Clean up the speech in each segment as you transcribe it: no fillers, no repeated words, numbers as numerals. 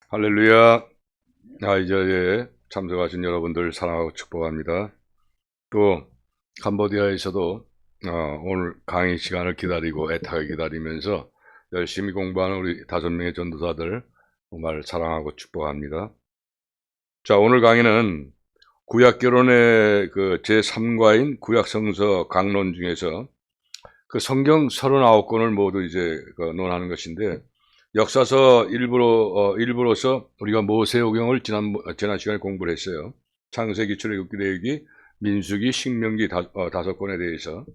할렐루야. 이 자리에 참석하신 여러분들 사랑하고 축복합니다. 또 캄보디아에서도 오늘 강의 시간을 기다리고 애타게 기다리면서 열심히 공부하는 우리 5명의 전도사들 정말 사랑하고 축복합니다. 자, 오늘 강의는 구약결론의 그 제3과인 구약성서 강론 중에서 그 성경 39권을 모두 이제 논하는 것인데, 역사서 일부로서 우리가 모세오경을 지난 시간에 공부를 했어요. 창세기, 출애굽기, 레위기, 민수기, 신명기 5권에 대해서.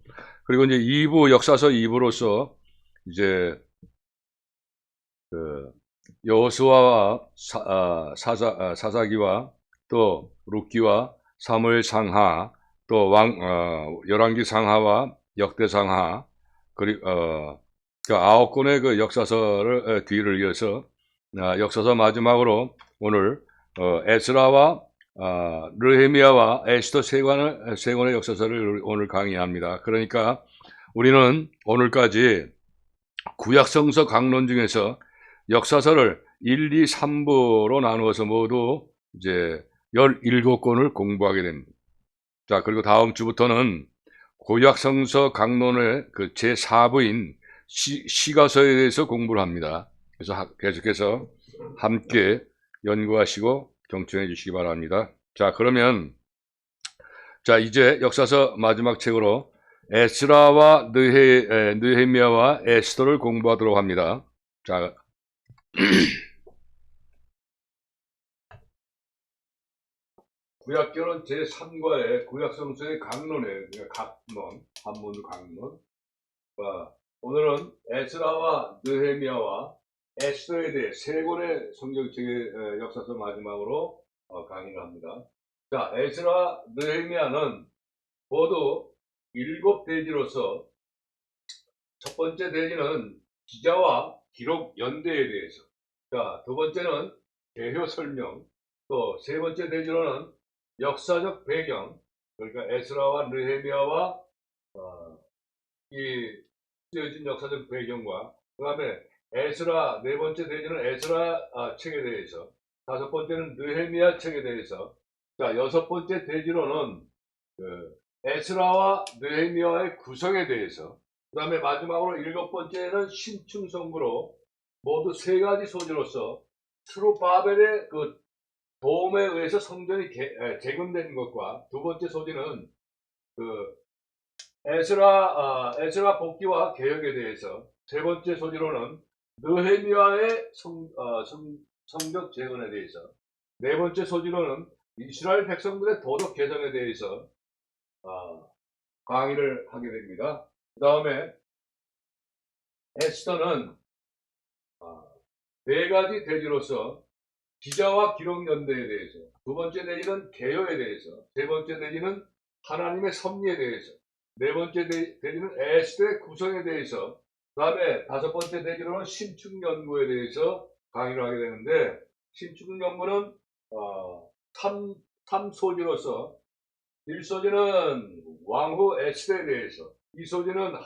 그리고 이제 역사서 2부로서 이제 그 여호수아와 사사기와 또 룻기와 사무엘 상하, 또 열왕기 상하와 역대 상하, 그리고 그 9권의 그 역사서를 뒤를 이어서 역사서 마지막으로 오늘 에스라와 느헤미야와 에스더 세 권의 역사서를 오늘 강의합니다. 그러니까 우리는 오늘까지 구약성서 강론 중에서 역사서를 1, 2, 3부로 나누어서 모두 이제 17권을 공부하게 됩니다. 자, 그리고 다음 주부터는 구약성서 강론의 그 제4부인 시가서에 대해서 공부를 합니다. 그래서 계속해서 함께 연구하시고 경청해 주시기 바랍니다. 자, 그러면 이제 역사서 마지막 책으로 에스라와 느헤미야와 에스더를 공부하도록 합니다. 자, 구약결론 제3과의 구약성서의 강론에 각론, 한문 강론. 오늘은 에스라와 느헤미야와 에스더에 대해 3권의 성경책의 역사서 마지막으로 강의를 합니다. 자, 에스라, 느헤미야는 모두 7대지로서 첫 번째 대지는 기자와 기록 연대에 대해서, 자, 두 번째는 개요 설명, 또 세 번째 대지로는 역사적 배경, 그러니까 에스라와 느헤미야와 이 쓰여진 역사적 배경과, 그 다음에 에스라, 네 번째 대지는 에스라 책에 대해서, 다섯 번째는 느헤미야 책에 대해서, 자, 여섯 번째 대지로는 에스라와 느헤미야의 구성에 대해서, 그 다음에 마지막으로 일곱 번째는 신충성부로 모두 3가지 소지로서 스룹바벨의 그 도움에 의해서 성전이 재건된 것과, 두 번째 소지는 에스라 복귀와 개혁에 대해서, 세 번째 소지로는 느헤미야의 성벽 재건에 대해서, 네 번째 소지로는 이스라엘 백성들의 도덕 개정에 대해서 강의를 하게 됩니다. 그 다음에 에스더는 4가지 대지로서 기자와 기록 연대에 대해서, 두 번째 대지는 개요에 대해서, 세 번째 대지는 하나님의 섭리에 대해서, 네 번째 대지는 에스더의 구성에 대해서, 그 다음에 다섯 번째 대지로는 신축연구에 대해서 강의를 하게 되는데, 신축연구는 3소지로서 1소지는 왕후 에스더에 대해서, 2소지는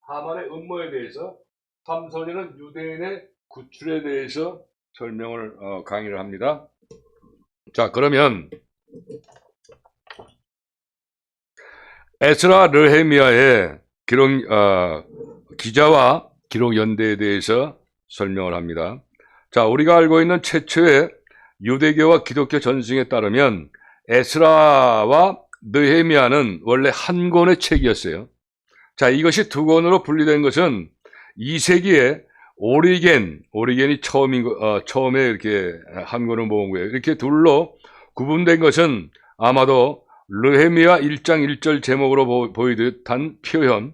하만의 음모에 대해서, 3소지는 유대인의 구출에 대해서 설명을 강의를 합니다. 자, 그러면 에스라 느헤미야의 기자와 기록 연대에 대해서 설명을 합니다. 자, 우리가 알고 있는 최초의 유대교와 기독교 전승에 따르면 에스라와 느헤미야는 원래 한 권의 책이었어요. 자, 이것이 2권으로 분리된 것은 2세기에 오리겐이 처음에 이렇게 한 권을 모은 거예요. 이렇게 둘로 구분된 것은 아마도 느헤미야 1장 1절 제목으로 보이듯한 표현,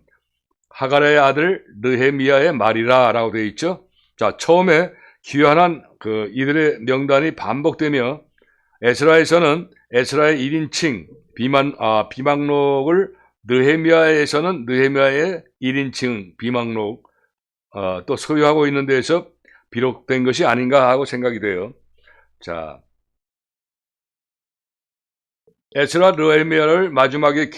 하갈의 아들 느헤미야의 말이라 라고 되어 있죠. 자, 처음에 귀환한 이들의 명단이 반복되며 에스라에서는 에스라의 1인칭 비망록을, 느헤미야에서는 느헤미야의 1인칭 비망록 또 소유하고 있는 데에서 비록된 것이 아닌가 하고 생각이 돼요. 자, 에스라 느헤미야를 마지막에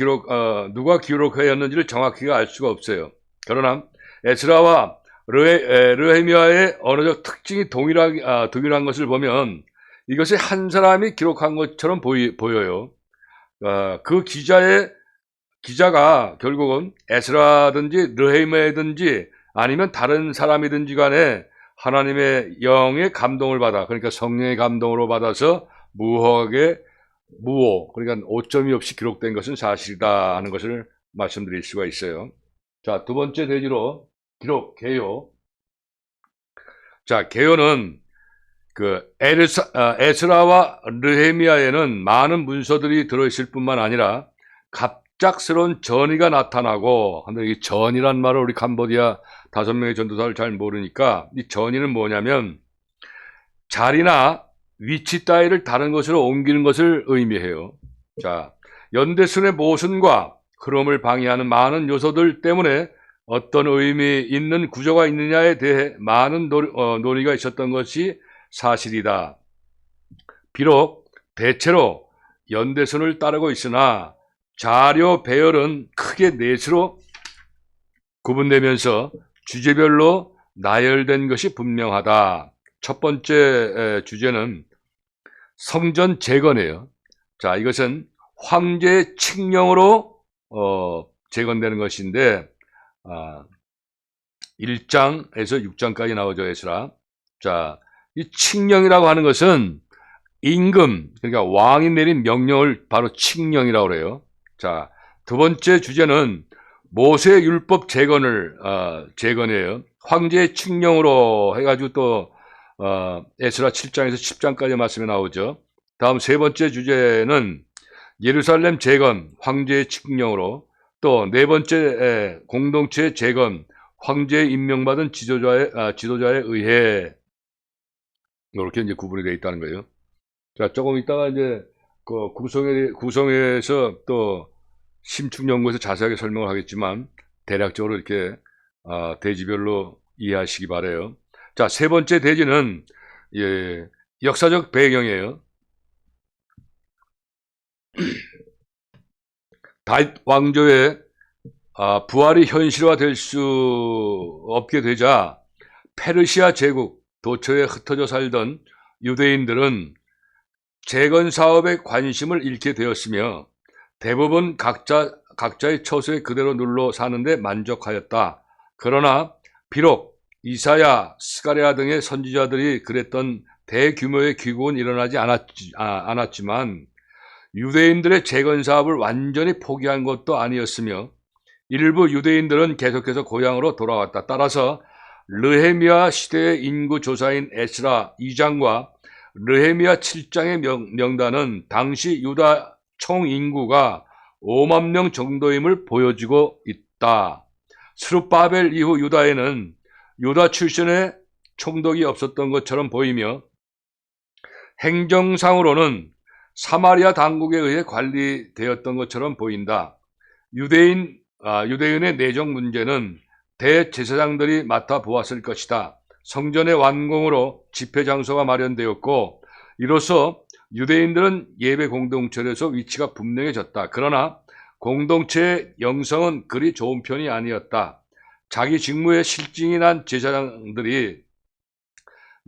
누가 기록하였는지를 정확히 알 수가 없어요. 그러나 에스라와 르헤미야의 언어적 특징이 동일한 것을 보면 이것이 한 사람이 기록한 것처럼 보여요. 그 기자가 결국은 에스라든지 르헤미야든지 아니면 다른 사람이든지 간에 하나님의 영의 감동을 받아, 그러니까 성령의 감동으로 받아서 그러니까 오점이 없이 기록된 것은 사실이다 하는 것을 말씀드릴 수가 있어요. 자, 두 번째 대지로 개요. 자, 개요는 에스라와 르헤미야에는 많은 문서들이 들어있을 뿐만 아니라 갑작스러운 전이가 나타나고, 근데 이 전이란 말을 우리 캄보디아 5명의 전도사를 잘 모르니까 이 전이는 뭐냐면 자리나 위치 따위를 다른 것으로 옮기는 것을 의미해요. 자, 연대순의 모순과 흐름을 방해하는 많은 요소들 때문에 어떤 의미 있는 구조가 있느냐에 대해 많은 논의가 있었던 것이 사실이다. 비록 대체로 연대선을 따르고 있으나 자료 배열은 크게 넷으로 구분되면서 주제별로 나열된 것이 분명하다. 첫 번째 주제는 성전 재건이에요. 자, 이것은 황제의 칙령으로 재건되는 것인데 1장에서 6장까지 나오죠, 에스라. 자, 이 칙령이라고 하는 것은 임금, 그러니까 왕이 내린 명령을 바로 칙령이라고 그래요. 자, 두 번째 주제는 모세 율법 재건이에요. 황제의 칙령으로 해가지고 또 에스라 7장에서 10장까지 말씀이 나오죠. 다음 세 번째 주제는 예루살렘 재건, 황제의 칙령으로, 또 네 번째 공동체 재건, 황제의 임명받은 지도자에 의해, 이렇게 이제 구분이 되어 있다는 거예요. 자, 조금 이따가 이제 그 구성에서 또 심층연구에서 자세하게 설명을 하겠지만 대략적으로 이렇게 대지별로 이해하시기 바래요. 자, 세 번째 대지는 역사적 배경이에요. 다윗 왕조의 부활이 현실화될 수 없게 되자 페르시아 제국 도처에 흩어져 살던 유대인들은 재건 사업에 관심을 잃게 되었으며 대부분 각자의 처소에 그대로 눌러 사는데 만족하였다. 그러나 비록 이사야, 스가랴 등의 선지자들이 그랬던 대규모의 귀국은 일어나지 않았지만 유대인들의 재건 사업을 완전히 포기한 것도 아니었으며 일부 유대인들은 계속해서 고향으로 돌아왔다. 따라서 르헤미야 시대의 인구 조사인 에스라 2장과 르헤미야 7장의 명단은 당시 유다 총 인구가 5만 명 정도임을 보여주고 있다. 스룹바벨 이후 유다에는 유다 출신의 총독이 없었던 것처럼 보이며 행정상으로는 사마리아 당국에 의해 관리되었던 것처럼 보인다. 유대인의 내정 문제는 대제사장들이 맡아보았을 것이다. 성전의 완공으로 집회 장소가 마련되었고 이로써 유대인들은 예배 공동체에서 위치가 분명해졌다. 그러나 공동체의 영성은 그리 좋은 편이 아니었다. 자기 직무에 실증이 난 제사장들이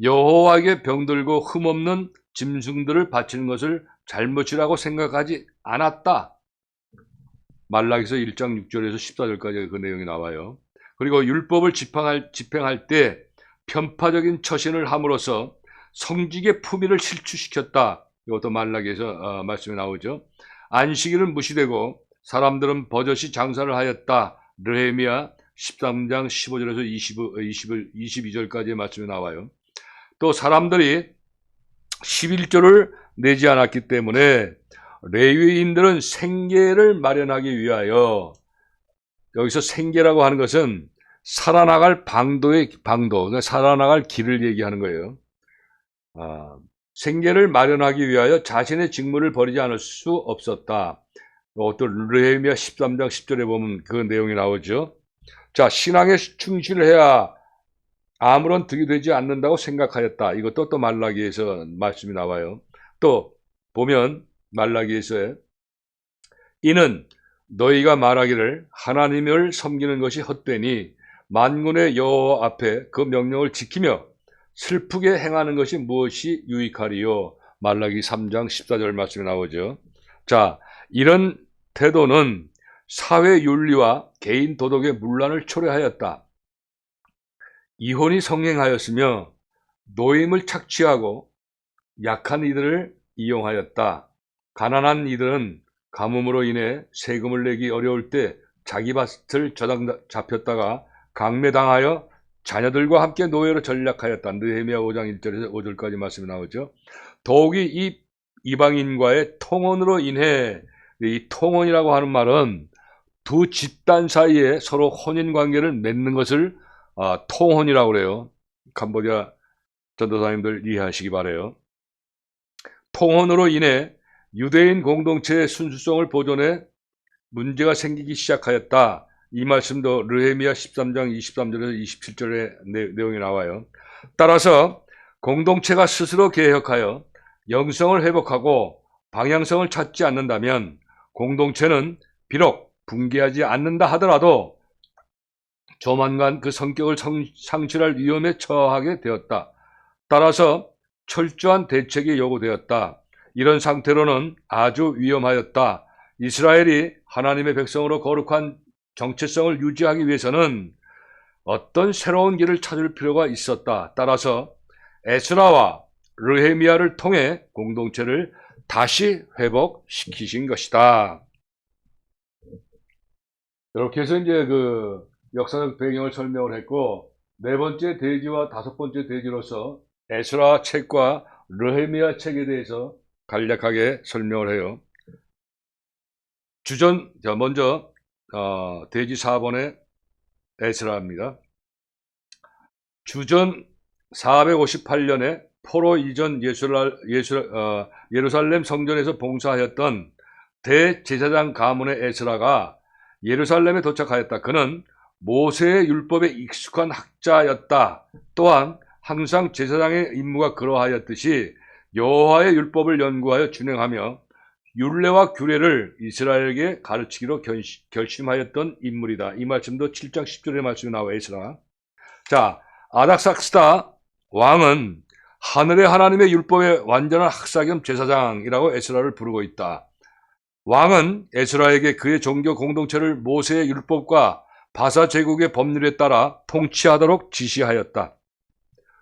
여호와에게 병들고 흠없는 짐승들을 바치는 것을 잘못이라고 생각하지 않았다. 말라기서 1장 6절에서 14절까지 그 내용이 나와요. 그리고 율법을 집행할 때 편파적인 처신을 함으로써 성직의 품위를 실추시켰다. 이것도 말라기에서 말씀이 나오죠. 안식일은 무시되고 사람들은 버젓이 장사를 하였다. 르헤미야 13장 15절에서 22절까지의 말씀이 나와요. 또 사람들이 11조를 내지 않았기 때문에 레위인들은 생계를 마련하기 위하여, 여기서 생계라고 하는 것은 살아나갈 그러니까 살아나갈 길을 얘기하는 거예요. 생계를 마련하기 위하여 자신의 직무를 버리지 않을 수 없었다. 또 르헤미야 13장 10절에 보면 그 내용이 나오죠. 자, 신앙에 충실을 해야 아무런 득이 되지 않는다고 생각하였다. 이것도 또 말라기에서 말씀이 나와요. 또 보면 말라기에서 이는 너희가 말하기를 하나님을 섬기는 것이 헛되니 만군의 여호와 앞에 그 명령을 지키며 슬프게 행하는 것이 무엇이 유익하리요? 말라기 3장 14절 말씀에 나오죠. 자, 이런 태도는 사회 윤리와 개인 도덕의 문란을 초래하였다. 이혼이 성행하였으며 노임을 착취하고 약한 이들을 이용하였다. 가난한 이들은 가뭄으로 인해 세금을 내기 어려울 때 자기 밭을 잡혔다가 강매당하여 자녀들과 함께 노예로 전락하였다. 느헤미야 5장 1절에서 5절까지 말씀이 나오죠. 더욱이 이 이방인과의 통혼으로 인해, 이 통혼이라고 하는 말은 두 집단 사이에 서로 혼인관계를 맺는 것을 통혼이라고 그래요. 캄보디아 전도사님들 이해하시기 바라요. 통혼으로 인해 유대인 공동체의 순수성을 보존해 문제가 생기기 시작하였다. 이 말씀도 느헤미야 13장 23절에서 27절의 내용이 나와요. 따라서 공동체가 스스로 개혁하여 영성을 회복하고 방향성을 찾지 않는다면 공동체는 비록 붕괴하지 않는다 하더라도 조만간 그 성격을 상실할 위험에 처하게 되었다. 따라서 철저한 대책이 요구되었다. 이런 상태로는 아주 위험하였다. 이스라엘이 하나님의 백성으로 거룩한 정체성을 유지하기 위해서는 어떤 새로운 길을 찾을 필요가 있었다. 따라서 에스라와 느헤미야를 통해 공동체를 다시 회복시키신 것이다. 이렇게 해서 이제 그 역사적 배경을 설명을 했고, 네 번째 대지와 다섯 번째 대지로서 에스라 책과 느헤미야 책에 대해서 간략하게 설명을 해요. 먼저 대지 4번의 에스라입니다. 주전 458년에 포로 이전 예루살렘 성전에서 봉사하였던 대제사장 가문의 에스라가 예루살렘에 도착하였다. 그는 모세의 율법에 익숙한 학자였다. 또한 항상 제사장의 임무가 그러하였듯이 여호와의 율법을 연구하여 준행하며 율례와 규례를 이스라엘에게 가르치기로 결심하였던 인물이다. 이 말씀도 7장 10절의 말씀이 나와 에스라. 자, 아닥삭스다 왕은 하늘의 하나님의 율법의 완전한 학사 겸 제사장이라고 에스라를 부르고 있다. 왕은 에스라에게 그의 종교 공동체를 모세의 율법과 바사 제국의 법률에 따라 통치하도록 지시하였다.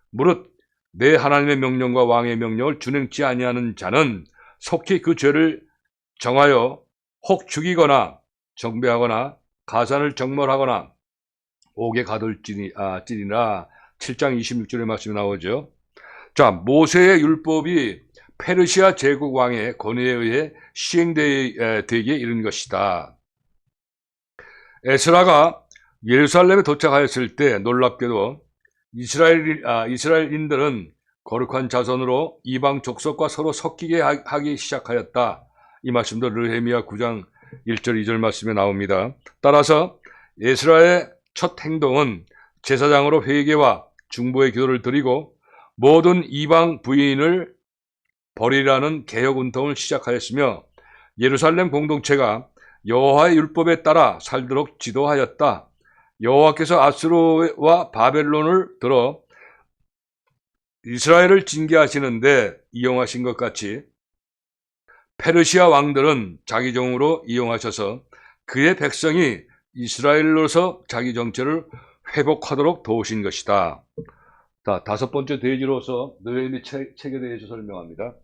무릇 내 하나님의 명령과 왕의 명령을 준행치 아니하는 자는 속히 그 죄를 정하여 혹 죽이거나 정배하거나 가산을 정벌하거나 옥에 가둘지니라. 7장 26절의 말씀이 나오죠. 자, 모세의 율법이 페르시아 제국 왕의 권위에 의해 시행되기에 이른 것이다. 에스라가 예루살렘에 도착하였을 때 놀랍게도 이스라엘인들은 거룩한 자손으로 이방 족속과 서로 섞이게 하기 시작하였다. 이 말씀도 느헤미야 9장 1절 2절 말씀에 나옵니다. 따라서 에스라의 첫 행동은 제사장으로 회개와 중보의 기도를 드리고 모든 이방 부인을 버리라는 개혁 운동을 시작하였으며 예루살렘 공동체가 여호와의 율법에 따라 살도록 지도하였다. 여호와께서 아수르와 바벨론을 들어 이스라엘을 징계하시는데 이용하신 것 같이 페르시아 왕들은 자기 종으로 이용하셔서 그의 백성이 이스라엘로서 자기 정체를 회복하도록 도우신 것이다. 자, 다섯 번째 대지로서 느헤미 책에 대해서 설명합니다.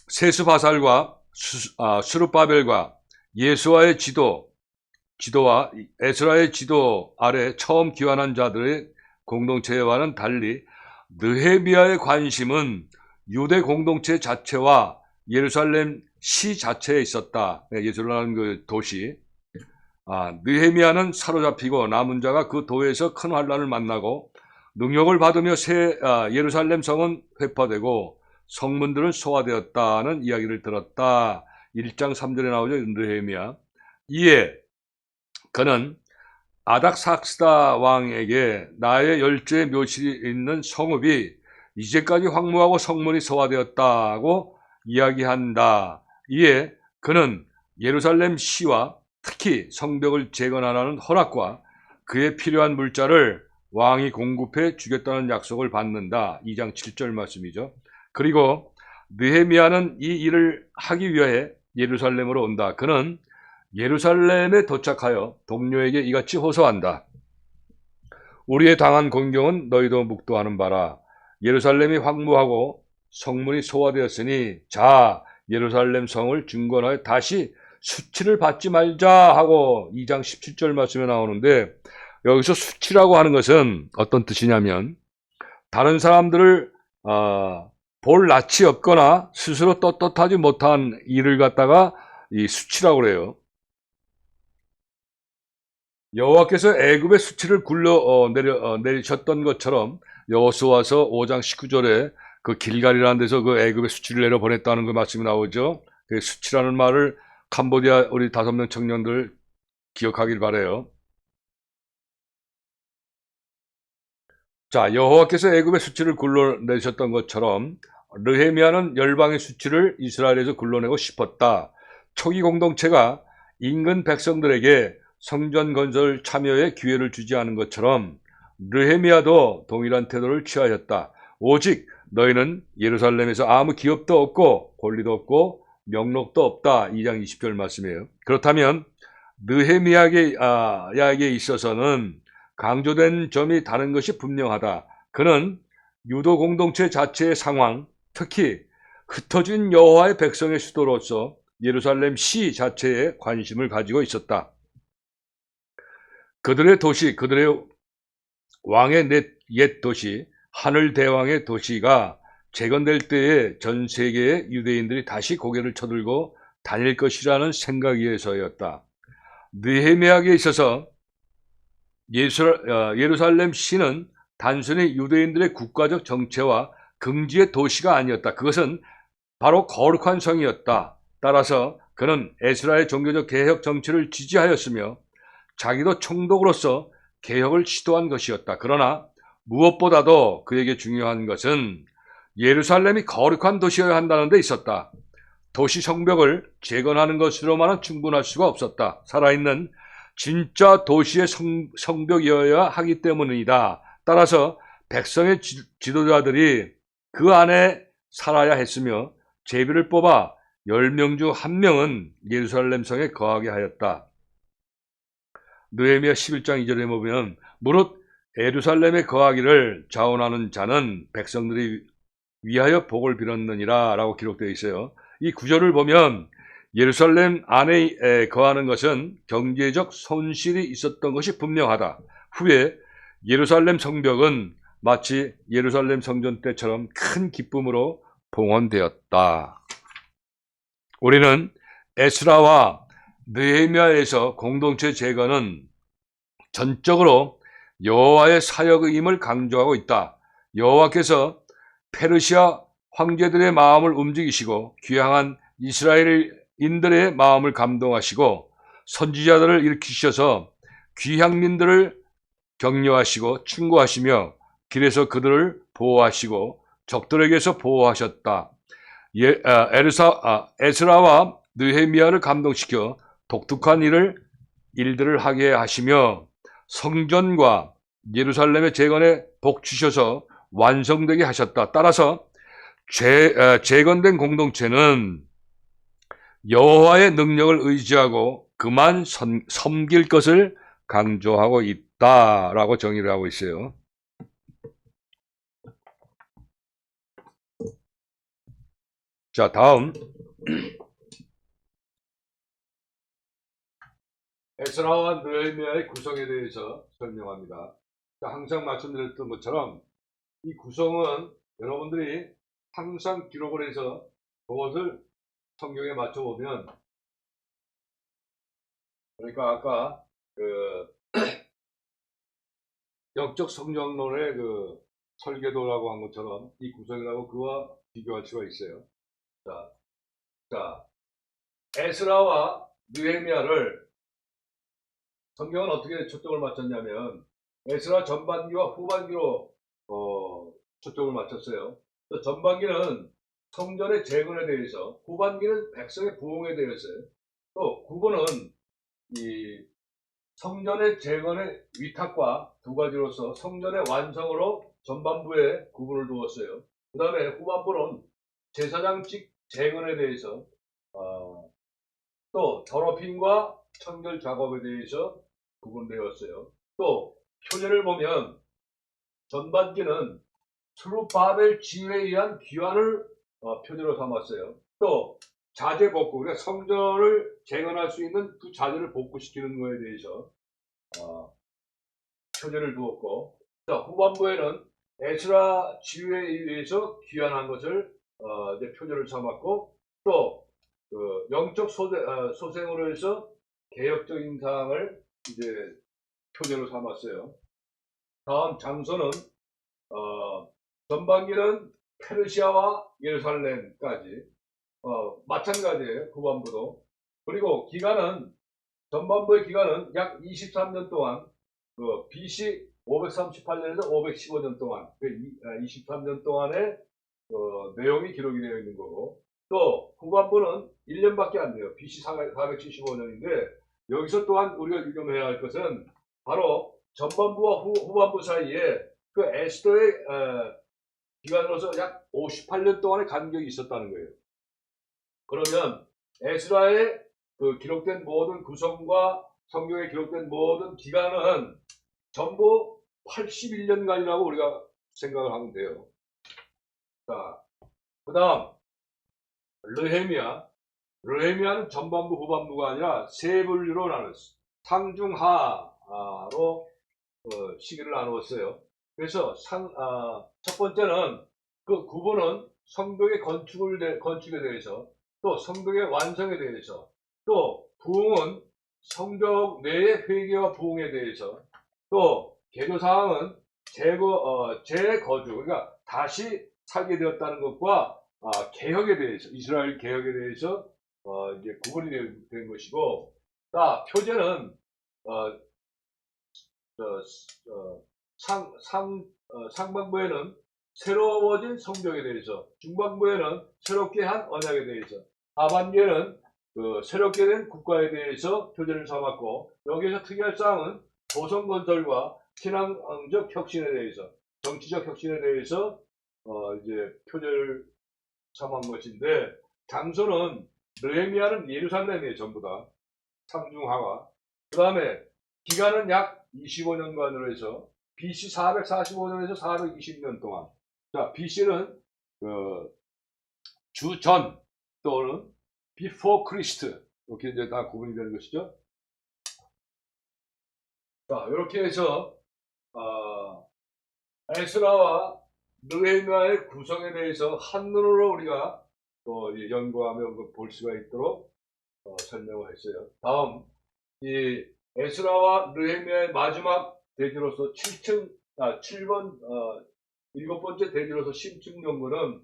세스바살과 스룹바벨과 예수와의 지도와 에스라의 지도 아래 처음 귀환한 자들의 공동체와는 달리 느헤미야의 관심은 유대 공동체 자체와 예루살렘 시 자체에 있었다. 예루살렘 그 도시. 느헤미야는 사로잡히고 남은 자가 그 도에서 큰 환란을 만나고 능욕을 받으며 예루살렘 성은 회파되고 성문들은 소화되었다는 이야기를 들었다. 1장 3절에 나오죠. 느헤미야. 이에 그는 아닥삭스다 왕에게 나의 열조의 묘실이 있는 성읍이 이제까지 황무하고 성문이 소화되었다고 이야기한다. 이에 그는 예루살렘 시와 특히 성벽을 재건하라는 허락과 그에 필요한 물자를 왕이 공급해 주겠다는 약속을 받는다. 2장 7절 말씀이죠. 그리고 느헤미야는 이 일을 하기 위해 예루살렘으로 온다. 그는 예루살렘에 도착하여 동료에게 이같이 호소한다. 우리의 당한 공경은 너희도 묵도하는 바라. 예루살렘이 황무하고 성문이 소화되었으니 자 예루살렘 성을 중건하여 다시 수치를 받지 말자 하고 2장 17절 말씀에 나오는데, 여기서 수치라고 하는 것은 어떤 뜻이냐면 다른 사람들을 볼 낯이 없거나 스스로 떳떳하지 못한 일을 갖다가 이 수치라고 그래요. 여호와께서 애굽의 수치를 내리셨던 것처럼 여호수아서 5장 19절에 그 길갈이라는 데서 그 애굽의 수치를 내려 보냈다는 그 말씀이 나오죠. 그 수치라는 말을 캄보디아 우리 5명 청년들 기억하길 바래요. 자, 여호와께서 애굽의 수치를 굴러내셨던 것처럼 느헤미야는 열방의 수치를 이스라엘에서 굴러내고 싶었다. 초기 공동체가 인근 백성들에게 성전 건설 참여에 기회를 주지 않은 것처럼 느헤미야도 동일한 태도를 취하였다. 오직 너희는 예루살렘에서 아무 기업도 없고 권리도 없고 명록도 없다. 2장 20절 말씀이에요. 그렇다면 느헤미야에게 있어서는 강조된 점이 다른 것이 분명하다. 그는 유도 공동체 자체의 상황, 특히 흩어진 여호와의 백성의 수도로서 예루살렘 시 자체에 관심을 가지고 있었다. 그들의 도시, 그들의 왕의 옛 도시, 하늘 대왕의 도시가 재건될 때에 전 세계의 유대인들이 다시 고개를 쳐들고 다닐 것이라는 생각에서였다. 느헤미야에게 있어서 예루살렘 시는 단순히 유대인들의 국가적 정체와 긍지의 도시가 아니었다. 그것은 바로 거룩한 성이었다. 따라서 그는 에스라의 종교적 개혁 정치를 지지하였으며 자기도 총독으로서 개혁을 시도한 것이었다. 그러나 무엇보다도 그에게 중요한 것은 예루살렘이 거룩한 도시여야 한다는 데 있었다. 도시 성벽을 재건하는 것으로만은 충분할 수가 없었다. 살아있는 진짜 도시의 성벽이어야 하기 때문이다. 따라서 백성의 지도자들이 그 안에 살아야 했으며 제비를 뽑아 10명 중 1명은 예루살렘 성에 거하게 하였다. 느헤미야 11장 2절에 보면 무릇 예루살렘에 거하기를 자원하는 자는 백성들이 위하여 복을 빌었느니라 라고 기록되어 있어요. 이 구절을 보면 예루살렘 안에 거하는 것은 경제적 손실이 있었던 것이 분명하다. 후에 예루살렘 성벽은 마치 예루살렘 성전 때처럼 큰 기쁨으로 봉헌되었다. 우리는 에스라와 느헤미야에서 공동체 재건은 전적으로 여호와의 사역임을 강조하고 있다. 여호와께서 페르시아 황제들의 마음을 움직이시고 귀향한 이스라엘인들의 마음을 감동하시고 선지자들을 일으키셔서 귀향민들을 격려하시고 충고하시며 길에서 그들을 보호하시고 적들에게서 보호하셨다. 에스라와 느헤미야를 감동시켜 독특한 일들을 하게 하시며 성전과 예루살렘의 재건에 복 주셔서 완성되게 하셨다. 따라서 재건된 공동체는 여호와의 능력을 의지하고 그만 섬길 것을 강조하고 있다라고 정의를 하고 있어요. 자, 다음 에스라와 느헤미야의 구성에 대해서 설명합니다. 항상 말씀드렸던 것처럼 이 구성은 여러분들이 항상 기록을 해서 그것을 성경에 맞춰보면, 그러니까 아까 그 영적 성경론의 그 설계도라고 한 것처럼 이 구성이라고 그와 비교할 수가 있어요. 자, 에스라와 느헤미야를 성경은 어떻게 초점을 맞췄냐면 에스라 전반기와 후반기로 초점을 맞췄어요. 또 전반기는 성전의 재건에 대해서, 후반기는 백성의 부흥에 대해서요. 또 9번은 이 성전의 재건의 위탁과 두 가지로서 성전의 완성으로 전반부에 구분을 두었어요. 그 다음에 후반부는 제사장직 재건에 대해서 또 더럽힘과 청결 작업에 대해서 구분되었어요. 또 표제를 보면 전반기는 스룹바벨 지휘에 의한 귀환을 표제로 삼았어요. 또 자재 복구, 그러니까 성전을 재건할 수 있는 그 자재를 복구시키는 것에 대해서 표제를 두었고, 자, 후반부에는 에스라 지휘에 의해서 귀환한 것을 이제 표제를 삼았고, 또 그 영적 소생으로 해서 개혁적인 사항을 이제 표제로 삼았어요. 다음 장소는 전반기는 페르시아와 예루살렘까지 마찬가지예요. 후반부도. 그리고 기간은 전반부의 기간은 약 23년 동안 BC 538년에서 515년 동안 23년 동안의 내용이 기록이 되어 있는 거고, 또 후반부는 1년밖에 안 돼요. BC 475년인데 여기서 또한 우리가 유념해야 할 것은 바로 전반부와 후반부 사이에 그 에스더의 기간으로서 약 58년 동안의 간격이 있었다는 거예요. 그러면 에스라의 그 기록된 모든 구성과 성경에 기록된 모든 기간은 전부 81년간이라고 우리가 생각을 하면 돼요. 자, 그 다음 르헤미야는 전반부 후반부가 아니라 세 분류로 나눴어요. 상중하로 시기를 나누었어요. 그래서 첫 번째는 그 구분은 성벽의 건축에 대해서, 또 성벽의 완성에 대해서, 또 부흥은 성벽 내의 회개와 부흥에 대해서, 또 개조사항은 재거주, 그러니까 다시 살게 되었다는 것과 개혁에 대해서, 이스라엘 개혁에 대해서 이제 구분이 된 것이고, 표제는 상반부에는 새로워진 성벽에 대해서, 중반부에는 새롭게 한 언약에 대해서, 하반기에는 새롭게 된 국가에 대해서 표제를 삼았고, 여기에서 특이할 사항은 도성 건설과 신앙적 혁신에 대해서, 정치적 혁신에 대해서 이제 표제를 삼은 것인데, 장소는 느헤미야는 예루살렘이에요. 전부 다 상중하가. 그 다음에 기간은 약 25년간으로 해서 BC 445년에서 420년 동안. 자, BC는 주전 또는 before Christ, 이렇게 이제 다 구분이 되는 것이죠. 자, 이렇게 해서 에스라와 느헤미야의 구성에 대해서 한눈으로 우리가 또 연구하며 볼 수가 있도록 설명을 했어요. 다음, 이 에스라와 느헤미야의 마지막 대지로서 7번째 대지로서 심층 연구는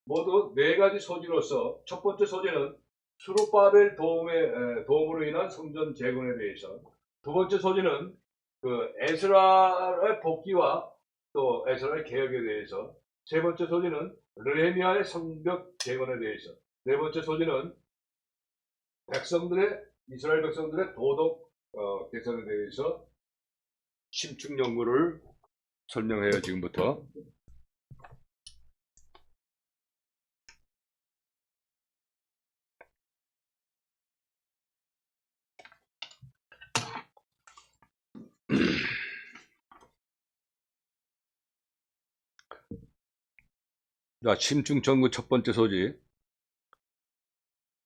모두 4가지 소지로서, 첫 번째 소지는 스룹바벨 도움으로 인한 성전 재건에 대해서, 두 번째 소지는 그 에스라의 복귀와 또 에스라의 개혁에 대해서, 세 번째 소지는 느헤미야의 성벽 재건에 대해서, 네 번째 소지는 이스라엘 백성들의 도덕 개선에 대해서 심층 연구를 설명해요. 지금부터. 자, 심층 연구 첫 번째 소지.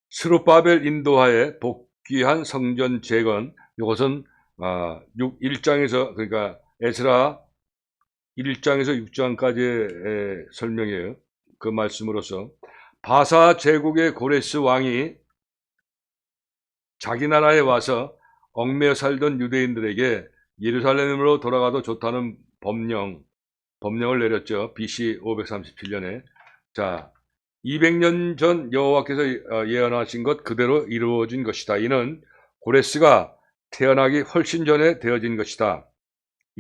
스룹바벨 인도하에 복귀한 성전 재건. 이것은 1장에서, 그러니까 에스라 1장에서 6장까지의 설명이에요. 그 말씀으로서 바사 제국의 고레스 왕이 자기 나라에 와서 얽매여 살던 유대인들에게 예루살렘으로 돌아가도 좋다는 법령을 내렸죠. BC 537년에. 자, 200년 전 여호와께서 예언하신 것 그대로 이루어진 것이다. 이는 고레스가 태어나기 훨씬 전에 되어진 것이다.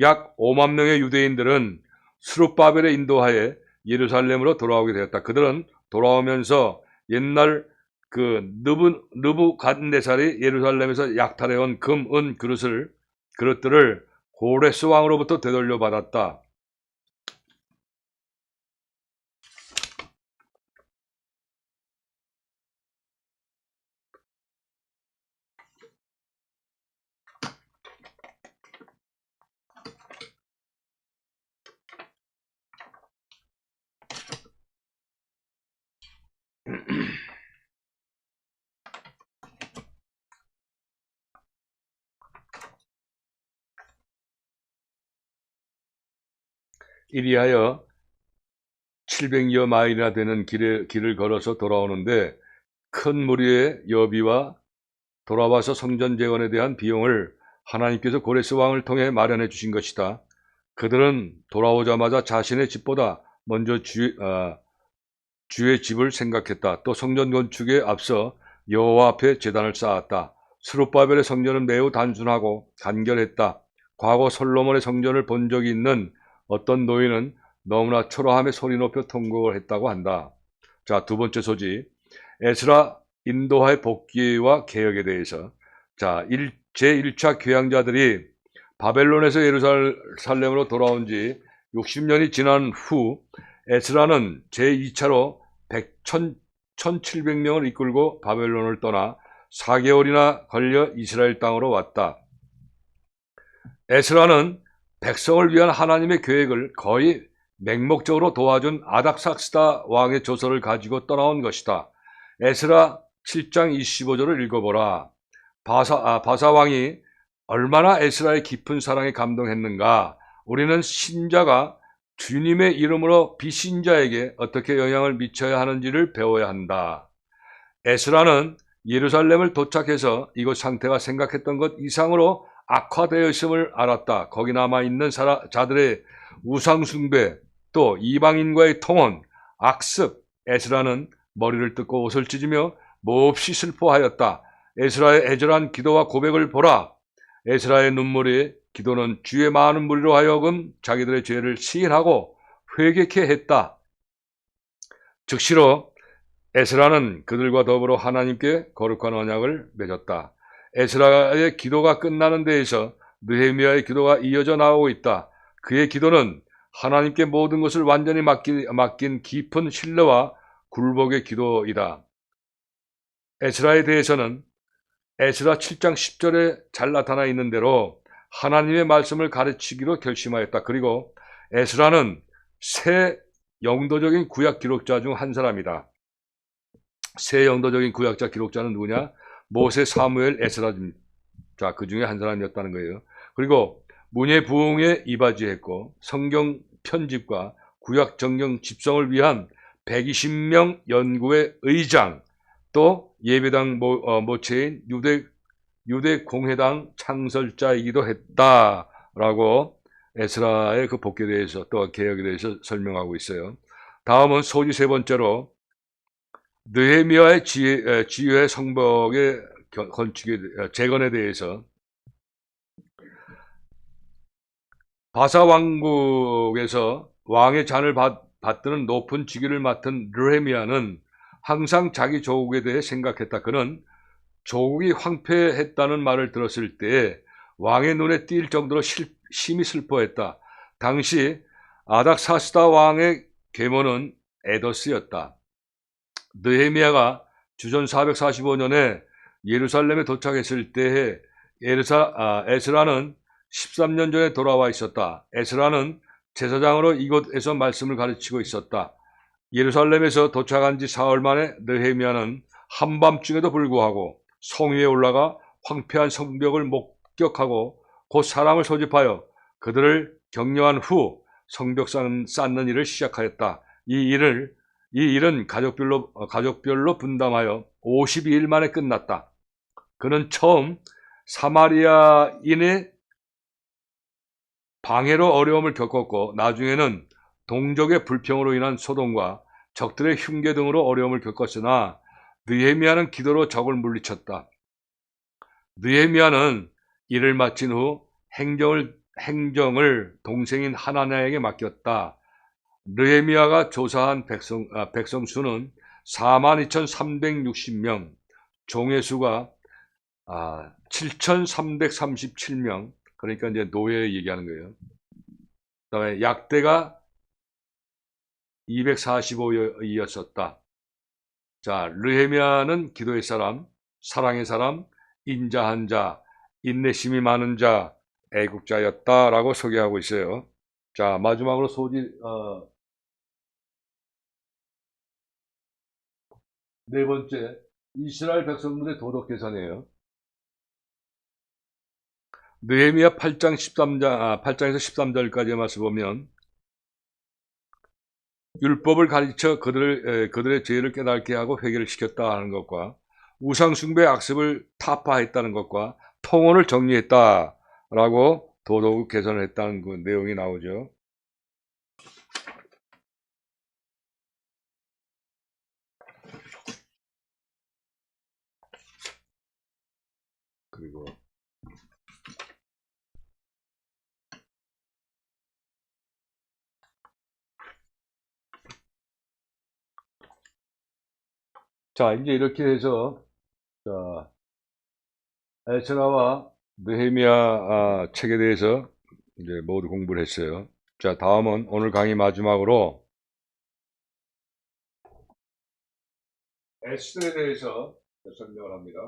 약 5만 명의 유대인들은 스룹바벨의 인도하에 예루살렘으로 돌아오게 되었다. 그들은 돌아오면서 옛날 그 느부갓네살이 예루살렘에서 약탈해온 금, 은 그릇들을 고레스 왕으로부터 되돌려 받았다. 이리하여 700여 마일이나 되는 길을 걸어서 돌아오는데 큰 무리의 여비와 돌아와서 성전 재건에 대한 비용을 하나님께서 고레스 왕을 통해 마련해 주신 것이다. 그들은 돌아오자마자 자신의 집보다 먼저 주의 집을 생각했다. 또 성전 건축에 앞서 여호와 앞에 제단을 쌓았다. 스룹바벨의 성전은 매우 단순하고 간결했다. 과거 솔로몬의 성전을 본 적이 있는 어떤 노인은 너무나 초라함에 소리 높여 통곡을 했다고 한다. 자, 두 번째 소지, 에스라 인도하의 복귀와 개혁에 대해서. 자, 제1차 귀향자들이 바벨론에서 예루살렘으로 돌아온 지 60년이 지난 후 에스라는 제2차로 1700명을 이끌고 바벨론을 떠나 4개월이나 걸려 이스라엘 땅으로 왔다. 에스라는 백성을 위한 하나님의 계획을 거의 맹목적으로 도와준 아닥삭스다 왕의 조서를 가지고 떠나온 것이다. 에스라 7장 25절을 읽어보라. 바사 왕이 얼마나 에스라의 깊은 사랑에 감동했는가. 우리는 신자가 주님의 이름으로 비신자에게 어떻게 영향을 미쳐야 하는지를 배워야 한다. 에스라는 예루살렘을 도착해서 이곳 상태가 생각했던 것 이상으로 악화되어 있음을 알았다. 거기 남아있는 자들의 우상숭배, 또 이방인과의 통혼, 악습. 에스라는 머리를 뜯고 옷을 찢으며 몹시 슬퍼하였다. 에스라의 애절한 기도와 고백을 보라. 에스라의 눈물이 기도는 주의 많은 무리로 하여금 자기들의 죄를 시인하고 회개케 했다. 즉시로 에스라는 그들과 더불어 하나님께 거룩한 언약을 맺었다. 에스라의 기도가 끝나는 데에서 느헤미야의 기도가 이어져 나오고 있다. 그의 기도는 하나님께 모든 것을 완전히 맡긴 깊은 신뢰와 굴복의 기도이다. 에스라에 대해서는 에스라 7장 10절에 잘 나타나 있는 대로 하나님의 말씀을 가르치기로 결심하였다. 그리고 에스라는 새 영도적인 구약 기록자 중 한 사람이다. 새 영도적인 구약자 기록자는 누구냐? 모세, 사무엘, 에스라. 자, 그 중에 한 사람이었다는 거예요. 그리고 문예부흥에 이바지했고 성경 편집과 구약 정경 집성을 위한 120명 연구의 의장, 또 예배당 모체인 유대 공회당 창설자이기도 했다라고 에스라의 그 복귀에 대해서 또 개혁에 대해서 설명하고 있어요. 다음은 소지 세 번째로 느헤미야의 지휘의 성벽의 재건에 대해서. 바사 왕국에서 왕의 잔을 받드는 높은 직위를 맡은 느헤미야는 항상 자기 조국에 대해 생각했다. 그는 조국이 황폐했다는 말을 들었을 때 왕의 눈에 띌 정도로 심히 슬퍼했다. 당시 아닥사스다 왕의 계모는 에더스였다. 느헤미야가 주전 445년에 예루살렘에 도착했을 때에 에스라는 13년 전에 돌아와 있었다. 에스라는 제사장으로 이곳에서 말씀을 가르치고 있었다. 예루살렘에서 도착한 지 사흘 만에 느헤미야는 한밤중에도 불구하고 성 위에 올라가 황폐한 성벽을 목격하고 곧 사람을 소집하여 그들을 격려한 후 성벽 쌓는 일을 시작하였다. 이 일은 가족별로 분담하여 52일 만에 끝났다. 그는 처음 사마리아인의 방해로 어려움을 겪었고 나중에는 동족의 불평으로 인한 소동과 적들의 흉계 등으로 어려움을 겪었으나 느헤미야는 기도로 적을 물리쳤다. 느헤미야는 일을 마친 후 행정을 동생인 하나냐에게 맡겼다. 느헤미야가 조사한 백성 수는 42,360명, 종회수가 7,337명, 그러니까 이제 노예 얘기하는 거예요. 그다음에 약대가 245이었었다. 자, 르헤미야는 기도의 사람, 사랑의 사람, 인자한 자, 인내심이 많은 자, 애국자였다라고 소개하고 있어요. 자, 마지막으로 네 번째, 이스라엘 백성들의 도덕 개선이에요. 느헤미야 8장에서 13절까지의 말씀 보면, 율법을 가르쳐 그들의 죄를 깨닫게 하고 회개를 시켰다 하는 것과, 우상숭배 악습을 타파했다는 것과, 통혼을 정리했다라고 도덕 개선을 했다는 그 내용이 나오죠. 그리고 자, 이제 이렇게 해서 자, 에스라와 느헤미야 책에 대해서 이제 모두 공부를 했어요. 자, 다음은 오늘 강의 마지막으로 에스더에 대해서 설명을 합니다.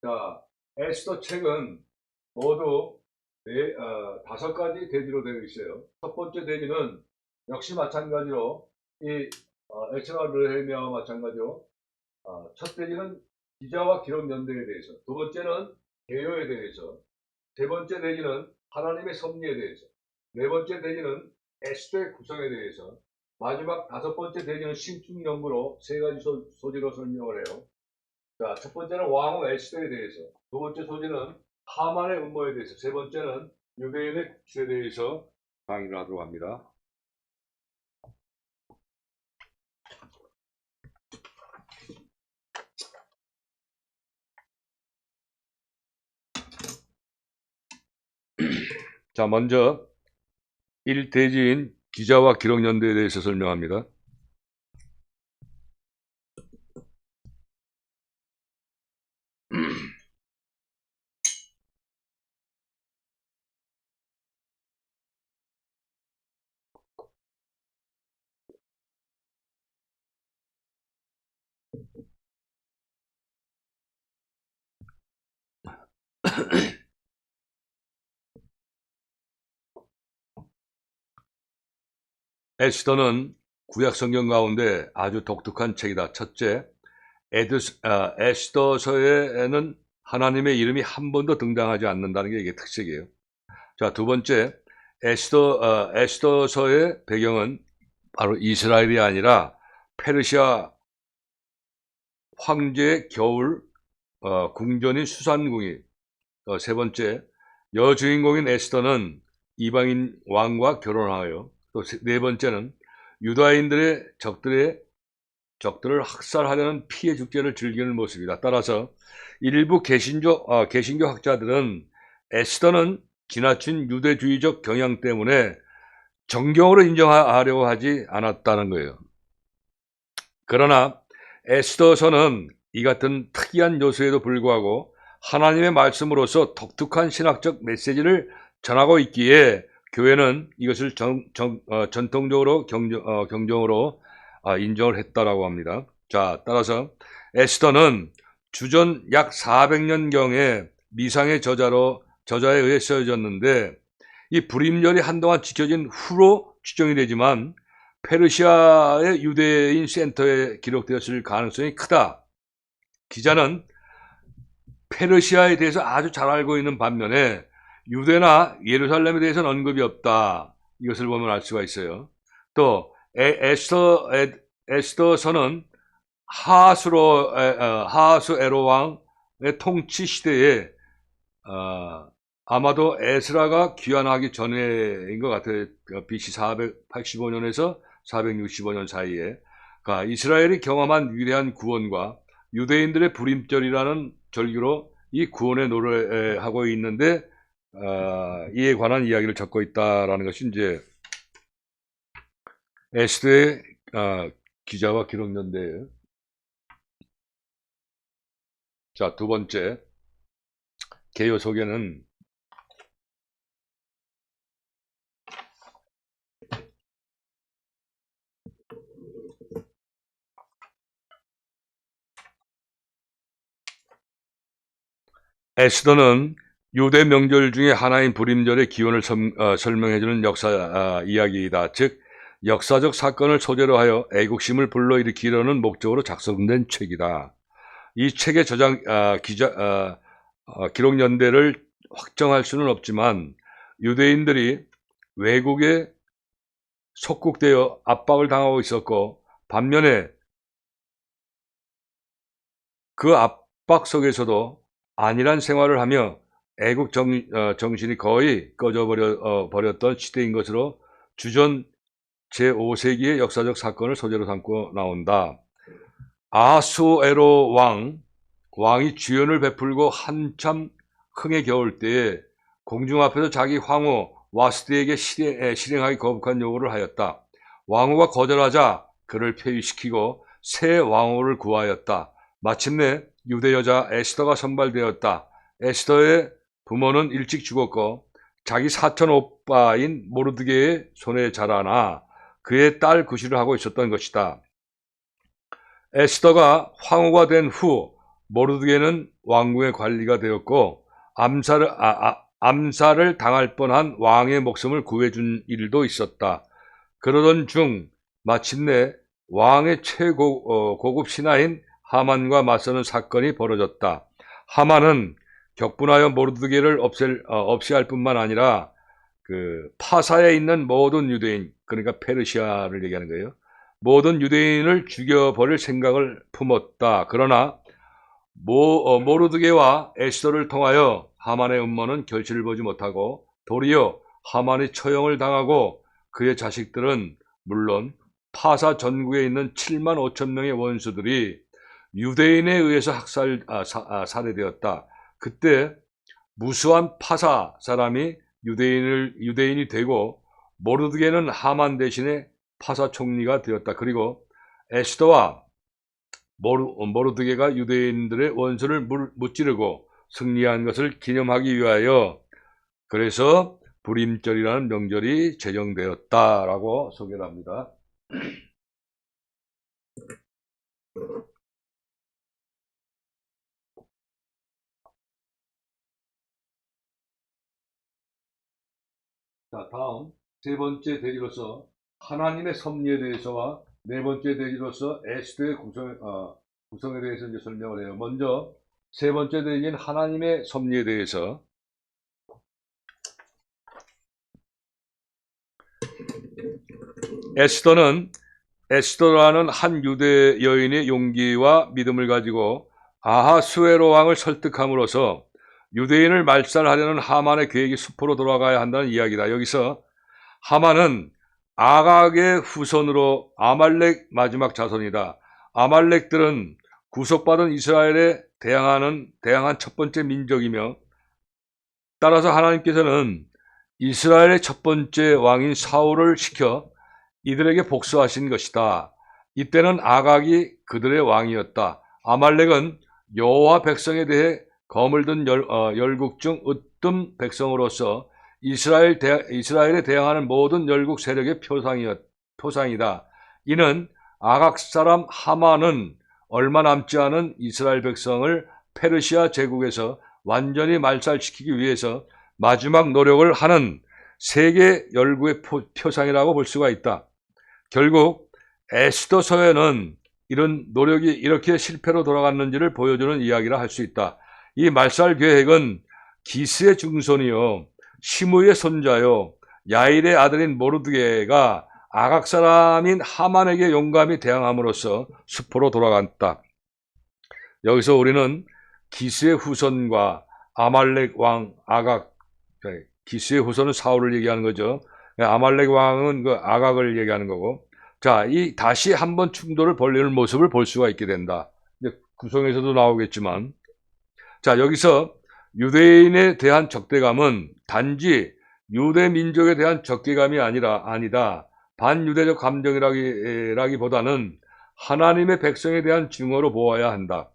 자, 에스더 책은 모두 5가지 대지로 되어 있어요. 첫 번째 대지는 역시 마찬가지로 이 에스라 느헤미야와 마찬가지로 첫 대지는 기자와 기록 연대에 대해서, 두 번째는 개요에 대해서, 세 번째 대지는 하나님의 섭리에 대해서, 네 번째 대지는 에스더의 구성에 대해서, 마지막 5번째 대지는 신축 연구로 3가지 소지로 설명을 해요. 자, 첫 번째는 왕후 에스더에 대해서, 두 번째 소지는 하만의 음모에 대해서, 세 번째는 유대인의 국수에 대해서 강의를 하도록 합니다. 자, 먼저 1대지인 기자와 기록연대에 대해서 설명합니다. 에스더는 구약 성경 가운데 아주 독특한 책이다. 첫째, 에스더서에는 하나님의 이름이 한 번도 등장하지 않는다는 게 이게 특색이에요. 자, 두 번째, 에스더서의 배경은 바로 이스라엘이 아니라 페르시아 황제의 겨울 궁전인 수산궁이. 세 번째, 여주인공인 에스더는 이방인 왕과 결혼하여, 또 네 번째는 유다인들의 적들을 학살하려는 피해 축제를 즐기는 모습이다. 따라서 일부 개신교 학자들은 에스더는 지나친 유대주의적 경향 때문에 정경으로 인정하려고 하지 않았다는 거예요. 그러나 에스더서는 이 같은 특이한 요소에도 불구하고 하나님의 말씀으로서 독특한 신학적 메시지를 전하고 있기에 교회는 이것을 전통적으로 경종으로 인정을 했다라고 합니다. 자, 따라서 에스더는 주전 약 400년경에 미상의 저자에 의해 쓰여졌는데, 이 불임절이 한동안 지켜진 후로 추정이 되지만 페르시아의 유대인 센터에 기록되었을 가능성이 크다. 기자는 페르시아에 대해서 아주 잘 알고 있는 반면에 유대나 예루살렘에 대해서는 언급이 없다. 이것을 보면 알 수가 있어요. 또 에스더서는 하하수 에로 왕의 통치 시대에 아마도 에스라가 귀환하기 전에인 것 같아요. BC 485년에서 465년 사이에 이스라엘이 경험한 위대한 구원과 유대인들의 불임절이라는 절기로 이 구원의 노래하고 있는데, 이에 관한 이야기를 적고 있다라는 것이 이제 에스더의 기자와 기록연대예요. 자, 두 번째 개요 소개는 에스더는 유대 명절 중에 하나인 불임절의 기원을 설명해주는 역사 이야기이다. 즉 역사적 사건을 소재로 하여 애국심을 불러일으키려는 목적으로 작성된 책이다. 이 책의 기록 연대를 확정할 수는 없지만 유대인들이 외국에 속국되어 압박을 당하고 있었고, 반면에 그 압박 속에서도 안일한 생활을 하며 애국 정신이 거의 꺼져버렸던 시대인 것으로 주전 제5세기의 역사적 사건을 소재로 삼고 나온다. 아하수에로 왕이 주연을 베풀고 한참 흥에 겨울 때에 공중 앞에서 자기 황후 와스디에게 실행하기 거북한 요구를 하였다. 왕후가 거절하자 그를 폐위시키고 새 왕후를 구하였다. 마침내 유대 여자 에스더가 선발되었다. 에스더의 부모는 일찍 죽었고 자기 사촌 오빠인 모르드게의 손에 자라나 그의 딸 구실을 하고 있었던 것이다. 에스더가 황후가 된 후 모르드게는 왕궁의 관리가 되었고 암살을 당할 뻔한 왕의 목숨을 구해준 일도 있었다. 그러던 중 마침내 왕의 최고급 신하인 하만과 맞서는 사건이 벌어졌다. 하만은 격분하여 모르드게를 없애할 뿐만 아니라 그 파사에 있는 모든 유대인, 그러니까 페르시아를 얘기하는 거예요. 모든 유대인을 죽여버릴 생각을 품었다. 그러나 모르드게와 에스더를 통하여 하만의 음모는 결실을 보지 못하고 도리어 하만이 처형을 당하고 그의 자식들은 물론 파사 전국에 있는 7만 5천 명의 원수들이 유대인에 의해서 살해되었다. 그때 무수한 파사 사람이 유대인이 되고 모르드게는 하만 대신에 파사 총리가 되었다. 그리고 에스더와 모르드게가 유대인들의 원수를 무찌르고 승리한 것을 기념하기 위하여 그래서 불임절이라는 명절이 제정되었다라고 소개를 합니다. 자, 다음 세 번째 대지로서 하나님의 섭리에 대해서와 네 번째 대지로서 에스더의 구성에 대해서 이제 설명을 해요. 먼저 세 번째 대지인 하나님의 섭리에 대해서 에스더라는 한 유대 여인의 용기와 믿음을 가지고 아하수에로 왕을 설득함으로써 유대인을 말살하려는 하만의 계획이 수포로 돌아가야 한다는 이야기다. 여기서 하만은 아각의 후손으로 아말렉 마지막 자손이다. 아말렉들은 구속받은 이스라엘에 대항한 첫 번째 민족이며 따라서 하나님께서는 이스라엘의 첫 번째 왕인 사울을 시켜 이들에게 복수하신 것이다. 이때는 아각이 그들의 왕이었다. 아말렉은 여호와 백성에 대해 검을 든 열국 중 으뜸 백성으로서 이스라엘에 대항하는 모든 열국 세력의 표상이다. 이는 아각 사람 하만은 얼마 남지 않은 이스라엘 백성을 페르시아 제국에서 완전히 말살시키기 위해서 마지막 노력을 하는 세계 열국의 표상이라고 볼 수가 있다. 결국 에스더서에는 이런 노력이 이렇게 실패로 돌아갔는지를 보여주는 이야기라 할 수 있다. 이 말살 계획은 기스의 증손이요 시므의 손자요 야일의 아들인 모르드게가 아각 사람인 하만에게 용감히 대항함으로써 수포로 돌아갔다. 여기서 우리는 기스의 후손과 아말렉 왕 아각, 기스의 후손은 사울을 얘기하는 거죠. 아말렉 왕은 그 아각을 얘기하는 거고, 자, 이 다시 한번 충돌을 벌이는 모습을 볼 수가 있게 된다. 구성에서도 나오겠지만, 자, 여기서 유대인에 대한 적대감은 단지 유대 민족에 대한 적개감이 아니다. 반유대적 감정이라기보다는 하나님의 백성에 대한 증오로 보아야 한다.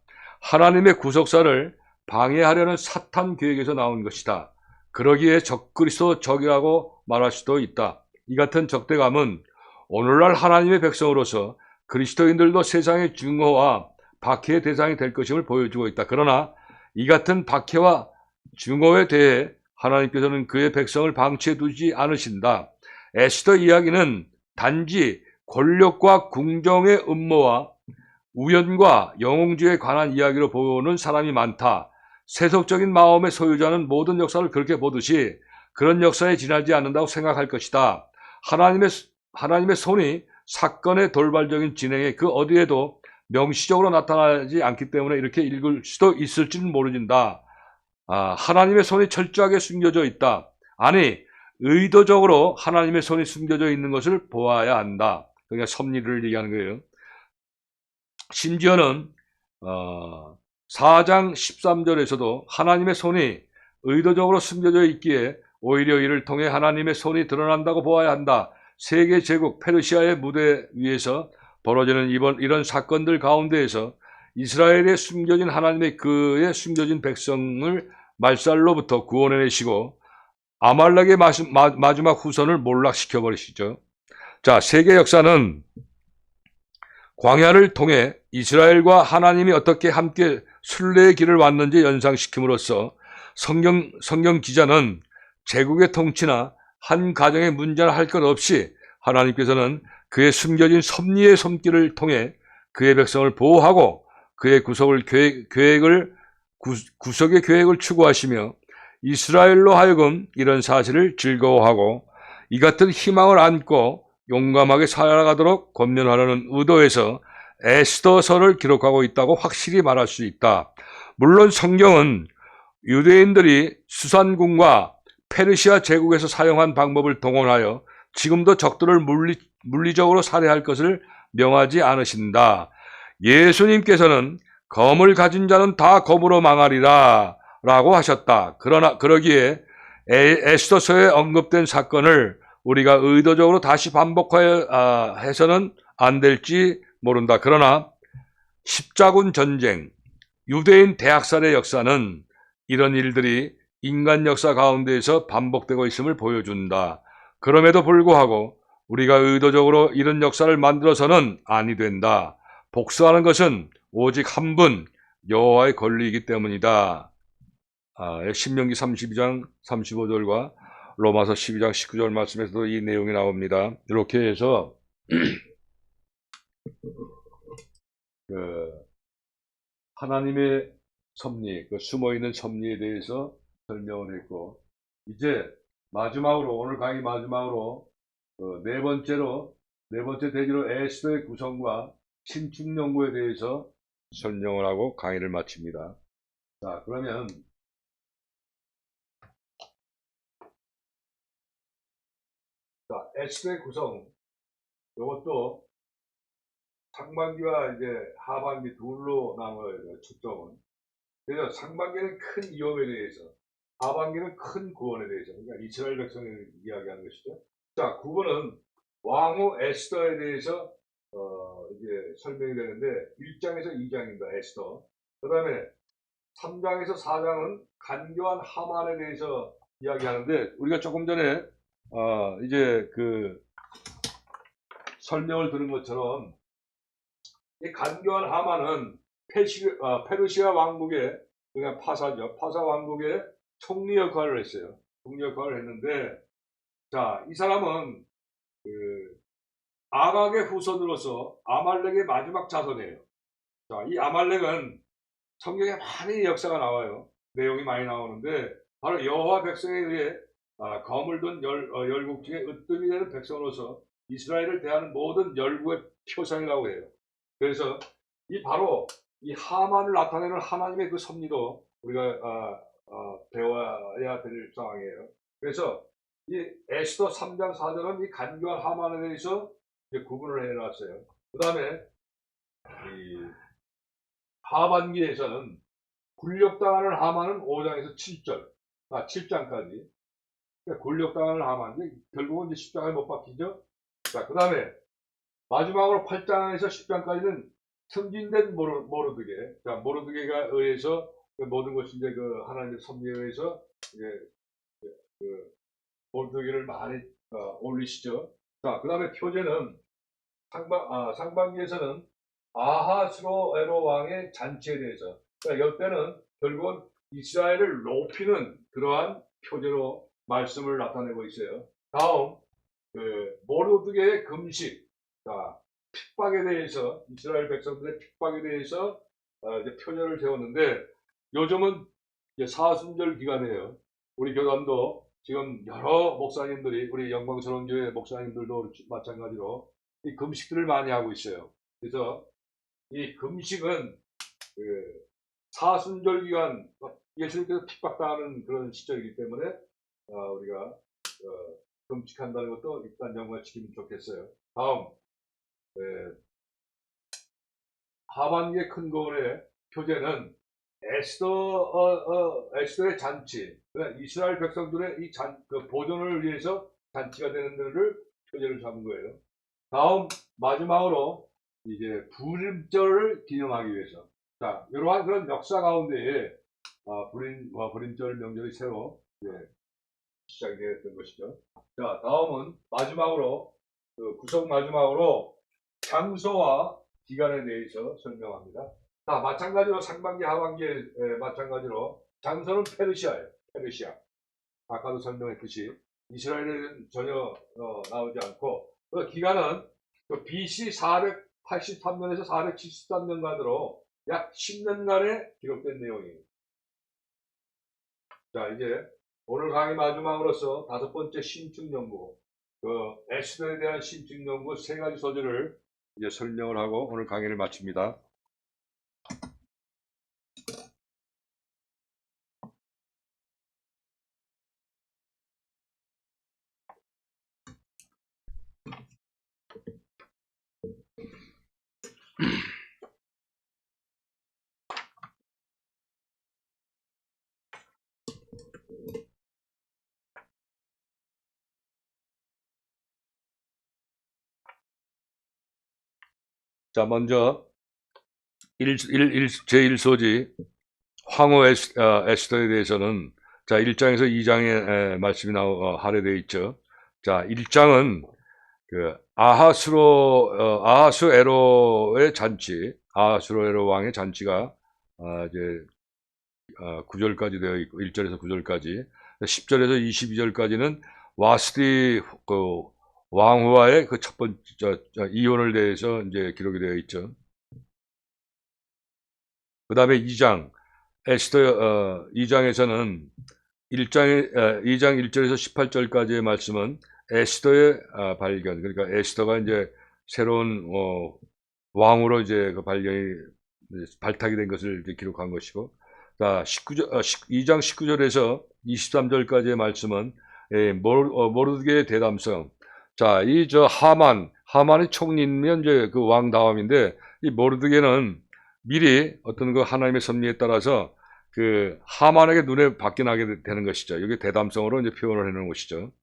하나님의 구속사를 방해하려는 사탄 계획에서 나온 것이다. 그러기에 적그리스도 적이라고 말할 수도 있다. 이 같은 적대감은 오늘날 하나님의 백성으로서 그리스도인들도 세상의 증오와 박해의 대상이 될 것임을 보여주고 있다. 그러나 이 같은 박해와 증오에 대해 하나님께서는 그의 백성을 방치해 두지 않으신다. 에스더 이야기는 단지 권력과 궁정의 음모와 우연과 영웅주의에 관한 이야기로 보는 사람이 많다. 세속적인 마음의 소유자는 모든 역사를 그렇게 보듯이 그런 역사에 지나지 않는다고 생각할 것이다. 하나님의 손이 사건의 돌발적인 진행에 그 어디에도 명시적으로 나타나지 않기 때문에 이렇게 읽을 수도 있을지는 모르진다. 하나님의 손이 철저하게 숨겨져 있다. 아니, 의도적으로 하나님의 손이 숨겨져 있는 것을 보아야 한다. 그러니까 섭리를 얘기하는 거예요. 심지어는 4장 13절에서도 하나님의 손이 의도적으로 숨겨져 있기에 오히려 이를 통해 하나님의 손이 드러난다고 보아야 한다. 세계 제국 페르시아의 무대 위에서 벌어지는 이런 사건들 가운데에서 이스라엘에 숨겨진 하나님의 그의 숨겨진 백성을 말살로부터 구원해내시고 아말렉의 마지막 후손을 몰락시켜 버리시죠. 자, 세계 역사는 광야를 통해 이스라엘과 하나님이 어떻게 함께 순례의 길을 왔는지 연상시킴으로써 성경 기자는 제국의 통치나 한 가정의 문제나 할 것 없이 하나님께서는 그의 숨겨진 섭리의 손길을 통해 그의 백성을 보호하고 그의 구속의 계획을 추구하시며 이스라엘로 하여금 이런 사실을 즐거워하고 이 같은 희망을 안고 용감하게 살아가도록 권면하려는 의도에서 에스더서를 기록하고 있다고 확실히 말할 수 있다. 물론 성경은 유대인들이 수산군과 페르시아 제국에서 사용한 방법을 동원하여 지금도 적들을 물리적으로 살해할 것을 명하지 않으신다. 예수님께서는 검을 가진 자는 다 검으로 망하리라 라고 하셨다. 그러기에 에스더서에 언급된 사건을 우리가 의도적으로 다시 반복하여 해서는 안 될지 모른다. 그러나 십자군 전쟁, 유대인 대학살의 역사는 이런 일들이 인간 역사 가운데에서 반복되고 있음을 보여준다. 그럼에도 불구하고 우리가 의도적으로 이런 역사를 만들어서는 아니 된다. 복수하는 것은 오직 한 분 여호와의 권리이기 때문이다. 신명기 32장 35절과 로마서 12장 19절 말씀에서도 이 내용이 나옵니다. 이렇게 해서 하나님의 섭리, 숨어있는 섭리에 대해서 설명을 했고, 이제 마지막으로, 오늘 강의 마지막으로 네 번째 대지로 에스더의 구성과 신축 연구에 대해서 설명을 하고 강의를 마칩니다. 자, 그러면 에스더의 구성, 이것도 상반기와 이제 하반기 둘로 나눠요, 초점은. 그래서 상반기는 큰 위험에 대해서, 하반기는 큰 구원에 대해서, 그러니까 이스라엘 백성을 이야기하는 것이죠. 자, 9번은 왕후 에스더에 대해서 이제 설명이 되는데 1장에서 2장입니다. 에스더. 그 다음에 3장에서 4장은 간교한 하만에 대해서 이야기하는데 우리가 조금 전에 이제 그 설명을 들은 것처럼 이 간교한 하만은 페르시아 왕국의, 그러니까 파사죠. 파사 왕국의 총리 역할을 했어요. 총리 역할을 했는데, 자, 이 사람은 아각의 후손으로서 아말렉의 마지막 자손이에요. 자, 이 아말렉은 성경에 많이 역사가 나와요. 내용이 많이 나오는데, 바로 여호와 백성에 의해 검을 든 열국 중에 으뜸이 되는 백성으로서 이스라엘을 대하는 모든 열국의 표상이라고 해요. 그래서 바로 이 하만을 나타내는 하나님의 그 섭리도 우리가 배워야 될 상황이에요. 그래서 이 에스더 3장 4절은 이 간교한 하만에 대해서 이제 구분을 해놨어요. 그 다음에 이 하반기에서는 굴욕당하는 하만은 5장에서 7절, 7장까지. 그러니까 굴욕당하는 하만, 결국은 이제 십자가에 못 박히죠. 자, 그 다음에 마지막으로 8장에서 10장까지는 승진된 모르드게. 자, 모르드게가 의해서 그 모든 것이 이제 그 하나님의 섭리에 의해서 이제 그 모르드게를 많이 올리시죠. 자, 그 다음에 표제는 상반기에서는 아하스로에로 왕의 잔치에 대해서. 그러니까 이때는 결국은 이스라엘을 높이는 그러한 표제로 말씀을 나타내고 있어요. 다음, 모르드게의 금식. 자, 핍박에 대해서, 이스라엘 백성들의 핍박에 대해서 이제 표제를 세웠는데, 요즘은 이제 사순절 기간이에요. 우리 교단도 지금 여러 목사님들이, 우리 영광스러운 교회 목사님들도 마찬가지로 이 금식들을 많이 하고 있어요. 그래서 이 금식은 사순절 기간, 예수님께서 핍박당하는 그런 시절이기 때문에 우리가 금식한다는 것도 일단 연관시키면 좋겠어요. 다음, 하반기의 큰 거울의 표제는 에스더의 잔치, 이스라엘 백성들의 이 보존을 위해서 잔치가 되는 데를 표제를 잡은 거예요. 다음, 마지막으로 이제 불임절을 기념하기 위해서. 자, 이러한 그런 역사 가운데에 불임절 명절이 새로 시작이 되었던 것이죠. 자, 다음은 마지막으로 구성 마지막으로 장소와 기간에 대해서 설명합니다. 자, 마찬가지로 상반기 하반기에 마찬가지로 장소는 페르시아예요. 페르시아. 아까도 설명했듯이 이스라엘은 전혀 나오지 않고 그 기간은 BC 483년에서 473년간으로 약 10년간에 기록된 내용이에요. 자, 이제 오늘 강의 마지막으로서 5번째 심층 연구, 에스더에 대한 심층 연구 3가지 소재를 이제 설명을 하고 오늘 강의를 마칩니다. 자, 먼저 제1소지 황후 에스더에 대해서는 자, 1장에서 2장에 말씀이 할애되어 있죠. 자, 1장은 아하수에로의 잔치, 아하수에로 왕의 잔치가 이제 9절까지 되어 있고 1절에서 9절까지, 10절에서 22절까지는 와스디 왕후와의 그 첫 번째 이혼을 대해서 이제 기록이 되어 있죠. 그 다음에 2장 에스더 2장에서는 2장 1절에서 18절까지의 말씀은 에스더의 발견, 그러니까 에스더가 이제 새로운 왕으로 이제 그 발탁이 된 것을 이제 기록한 것이고, 자, 2장 19절에서 23절까지의 말씀은 모르드게의 대담성. 자, 하만이 총리면 이제 그 왕 다음인데, 이 모르드게는 미리 어떤 그 하나님의 섭리에 따라서 그 하만에게 눈에 밖에 나게 되는 것이죠. 이게 대담성으로 이제 표현을 해놓은 것이죠.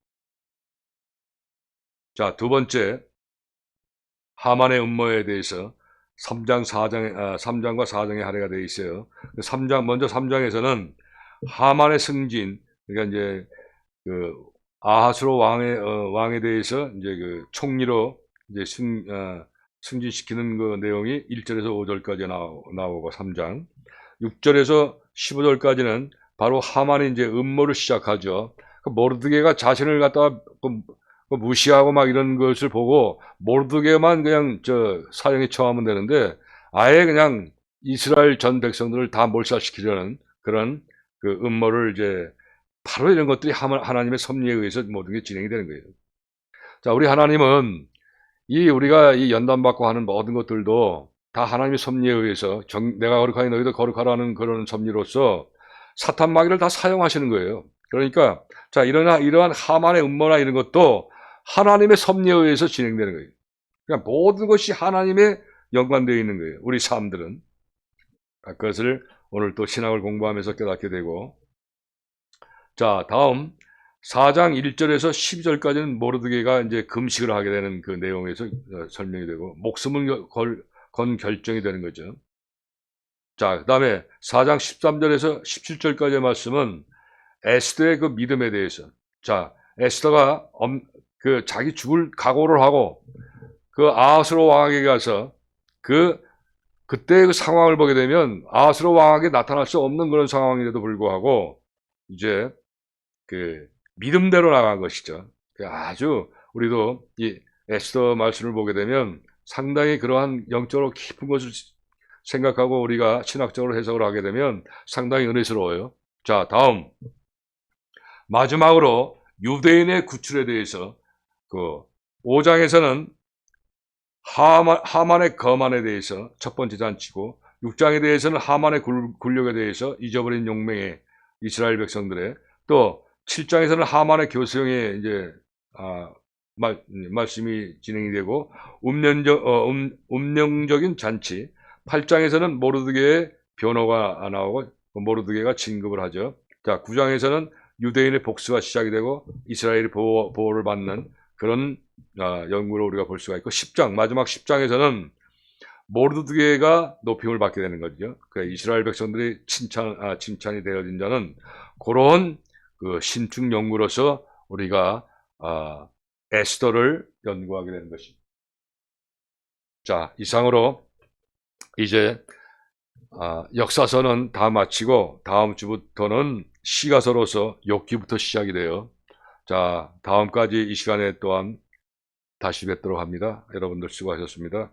자, 두 번째, 하만의 음모에 대해서 3장과 4장에 할애가 되어 있어요. 먼저 3장에서는 하만의 승진, 그러니까 이제 아하수로 왕에 대해서 이제 그 총리로 이제 승진시키는 그 내용이 1절에서 5절까지 나오고 3장. 6절에서 15절까지는 바로 하만이 이제 음모를 시작하죠. 모르드게가 자신을 갖다가 무시하고 막 이런 것을 보고 모르드게만 그냥 사형에 처하면 되는데 아예 그냥 이스라엘 전 백성들을 다 몰살시키려는 그런 그 음모를 이제 바로 이런 것들이 하나님의 섭리에 의해서 모든 게 진행이 되는 거예요. 자, 우리 하나님은 우리가 이 연단받고 하는 모든 것들도 다 하나님의 섭리에 의해서 내가 거룩하니 너희도 거룩하라는 그런 섭리로서 사탄 마귀를 다 사용하시는 거예요. 그러니까 자, 이러한 하만의 음모나 이런 것도 하나님의 섭리에 의해서 진행되는 거예요. 그러니까 모든 것이 하나님에 연관되어 있는 거예요. 우리 삶들은. 그것을 오늘 또 신학을 공부하면서 깨닫게 되고, 자, 다음 4장 1절에서 12절까지는 모르드게가 이제 금식을 하게 되는 그 내용에서 설명이 되고, 목숨을 건 결정이 되는 거죠. 자, 그 다음에 4장 13절에서 17절까지의 말씀은 에스더의 그 믿음에 대해서. 자, 에스더가 자기 죽을 각오를 하고 그 아하스로 왕에게 가서 그때 그 상황을 보게 되면 아하스로 왕에게 나타날 수 없는 그런 상황인데도 불구하고 이제 그 믿음대로 나간 것이죠. 아주 우리도 이 에스더 말씀을 보게 되면 상당히 그러한 영적으로 깊은 것을 생각하고 우리가 신학적으로 해석을 하게 되면 상당히 은혜스러워요. 자, 다음 마지막으로 유대인의 구출에 대해서 그 5장에서는 하만의 거만에 대해서 첫 번째 잔치고 6장에 대해서는 하만의 굴욕에 대해서 잊어버린 용맹의 이스라엘 백성들의, 또 7장에서는 하만의 교수형의 이제 말씀이 진행이 되고 운명적인 잔치, 8장에서는 모르드게의 변호가 나오고 모르드게가 진급을 하죠. 자, 9장에서는 유대인의 복수가 시작이 되고 이스라엘이 보호를 받는 그런 연구를 우리가 볼 수가 있고, 10장 마지막 10장에서는 모르드게가 높임을 받게 되는 거죠. 그 이스라엘 백성들이 칭찬이 되어진 자는 그런 그 신축 연구로서 우리가 에스더를 연구하게 되는 것입니다. 자, 이상으로 이제 역사서는 다 마치고 다음 주부터는 시가서로서 욥기부터 시작이 돼요. 자, 다음까지 이 시간에 또한 다시 뵙도록 합니다. 여러분들 수고하셨습니다.